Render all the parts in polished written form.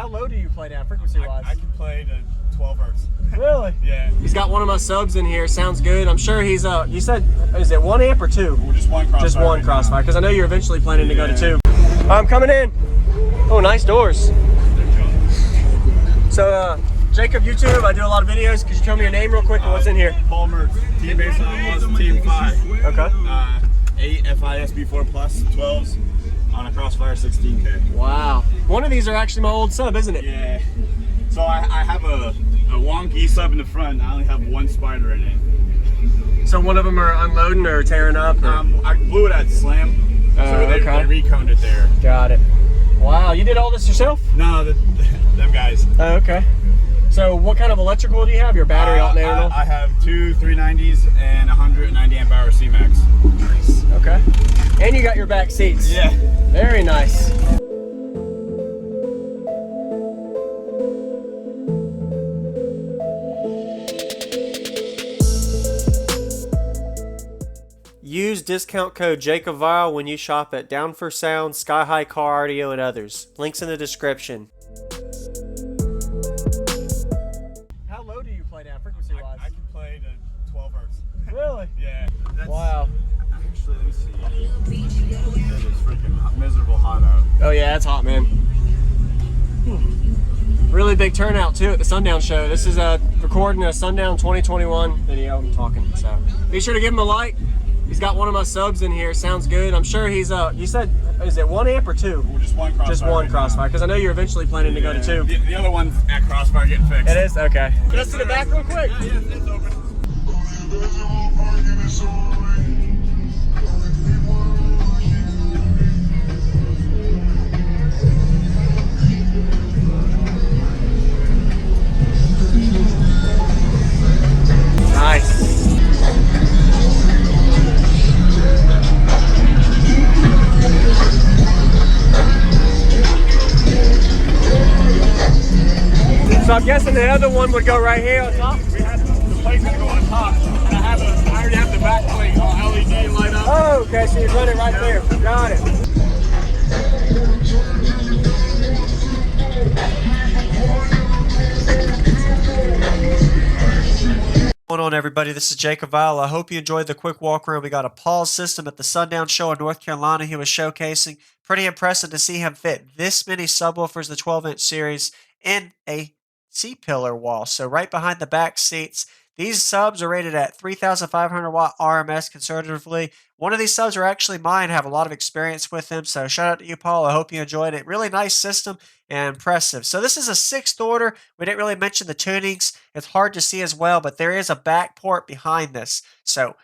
How low do you play down frequency-wise? I can play to 12 hertz. Really? Yeah. He's got one of my subs in here. Sounds good. I'm sure he's you said, is it 1 amp or 2? Well, just one crossfire. Just one crossfire, because I know you're eventually planning to go to 2. I'm coming in. Oh, nice doors. So, Jacob, YouTube, I do a lot of videos. Could you tell me your name real quick and what's in here? Paul Mertz, Team Base on Team 5. Okay. 8 Fi SP4 Plus 12s on a crossfire 16K. Wow. One of these are actually my old sub, isn't it? Yeah. So I have a wonky sub in the front. I only have one spider in it. So one of them are unloading or tearing up? Or? I blew it at Slam. So they reconed it there. Got it. Wow, you did all this yourself? No, them guys. Oh, okay. So what kind of electrical do you have? Your battery alternator? I have 2 390s and 190 amp hour C-Max. Nice. Okay. And you got your back seats. Yeah. Very nice. Use discount code JacobViral when you shop at Down for Sound, SkyHigh Car Audio, and others. Links in the description. How low do you play down frequency-wise? I can play to 12 hertz. Really? Yeah. Wow. Actually, let me see. It is freaking miserable hot out. Oh yeah, it's hot, man. Really big turnout too at the Sundown show. This is recording a Sundown 2021 video. I'm talking, so be sure to give him a like. He's got one of my subs in here. Sounds good. I'm sure he's you said, is it 1 amp or 2? Well, just one crossfire. Just one crossfire, because I know you're eventually planning to go to 2. The other one's at crossfire getting fixed. It is? Okay. Can I see the back real quick? Yeah, it's open. Nice. So I'm guessing the other one would go right here on top? We had the plate's gonna go on top, and I already have the back plate on LED light up. Oh, okay, so you run it right there. Got it. What's going on, everybody? This is JacobViral. I hope you enjoyed the quick walk around. We got a pause system at the Sundown show in North Carolina he was showcasing. Pretty impressive to see him fit this many subwoofers, the 12-inch series, in a C-pillar wall. So right behind the back seats. These subs are rated at 3,500 watt RMS conservatively. One of these subs are actually mine. I have a lot of experience with them. So shout out to you, Paul. I hope you enjoyed it. Really nice system and impressive. So this is a 6th order. We didn't really mention the tunings. It's hard to see as well, but there is a back port behind this. So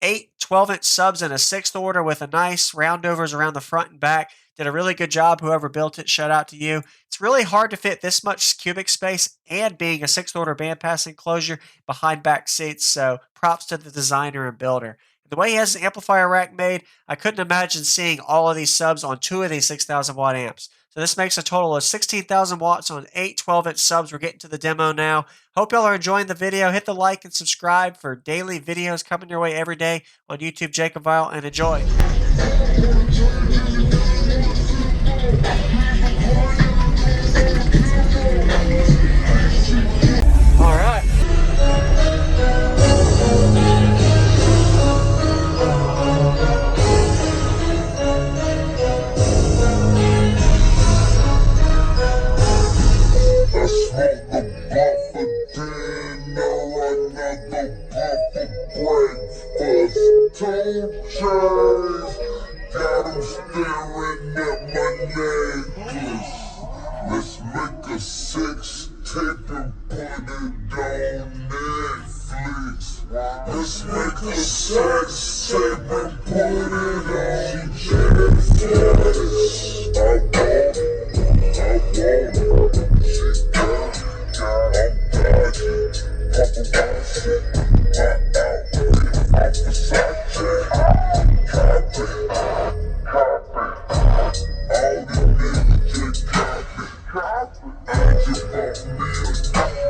8 12-inch subs in a 6th order with a nice roundovers around the front and back. Did a really good job. Whoever built it, shout out to you. It's really hard to fit this much cubic space and being a 6th order bandpass enclosure behind back seats. So props to the designer and builder. The way he has an amplifier rack made, I couldn't imagine seeing all of these subs on 2 of these 6,000 watt amps. So this makes a total of 16,000 watts on 8 12-inch subs. We're getting to the demo now. Hope y'all are enjoying the video. Hit the like and subscribe for daily videos coming your way every day on YouTube, JacobViral, and enjoy. All right. Got him staring at my necklace. Let's make a sex tape and put it on Netflix. Let's make a sex tape and put it on Netflix. I want it. She got it. I'm dodging. Paparazzi. My outfit. I'm Versace.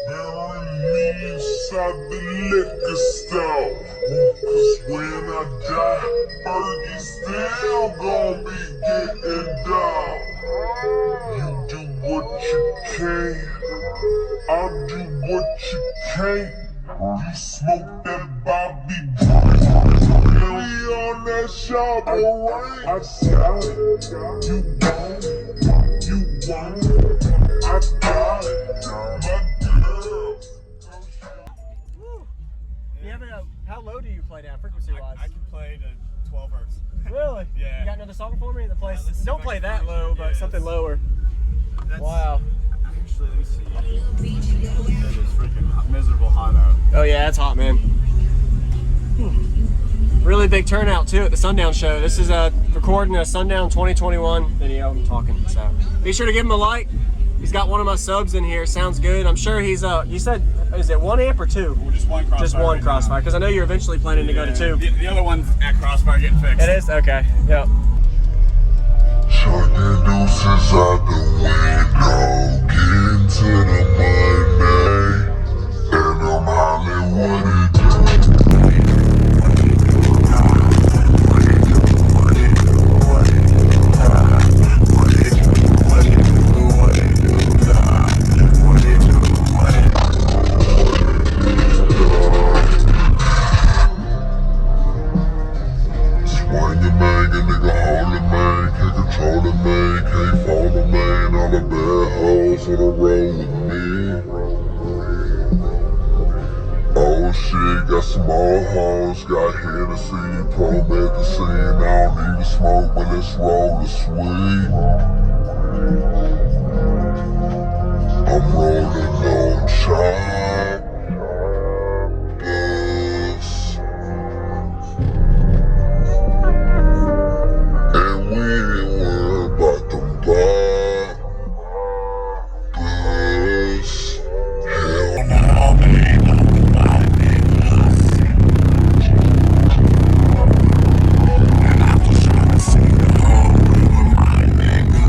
bury me inside the liquor store. 'Cause when I die, Fergie still gon' be getting down. You do what you can, I do what you can't. You smoke that Bobby we on that shop, alright. I got it, you won't, I got it, my girl. You have how low do you play down frequency-wise? I can play to 12 hertz. Really? Yeah. You got another song for me that plays? let's see Don't if I play can that find it. low, but Yeah, something lower. That's, Wow. Actually, let me see. It is freaking hot, miserable hot out. Oh yeah, it's hot, man. Really big turnout too at the Sundown show. This is recording a Sundown 2021 video. I'm talking, so be sure to give him a like. He's got one of my subs in here. Sounds good. I'm sure he's you said, is it 1 amp or 2? Well, just one crossfire. Just one right crossfire, because I know you're eventually planning to go to 2. The other one's at crossfire getting fixed. It is? Okay. Yep. Chugging deuces out the window, getting to the money, and I'm Hollywood it do. Swing your man, get nigga hold it, man, can't control it, man, can't follow, man, all the bad hoes on the road with me. Oh shit, got some old hoes, got Hennessy, promethazine, I don't need to smoke, but let's roll the sweet. I'm rolling on choppers. And we ain't worried about them bobbers. Hell no, they ain't none of my niggas. And I'm just trying to see the whole of my niggas.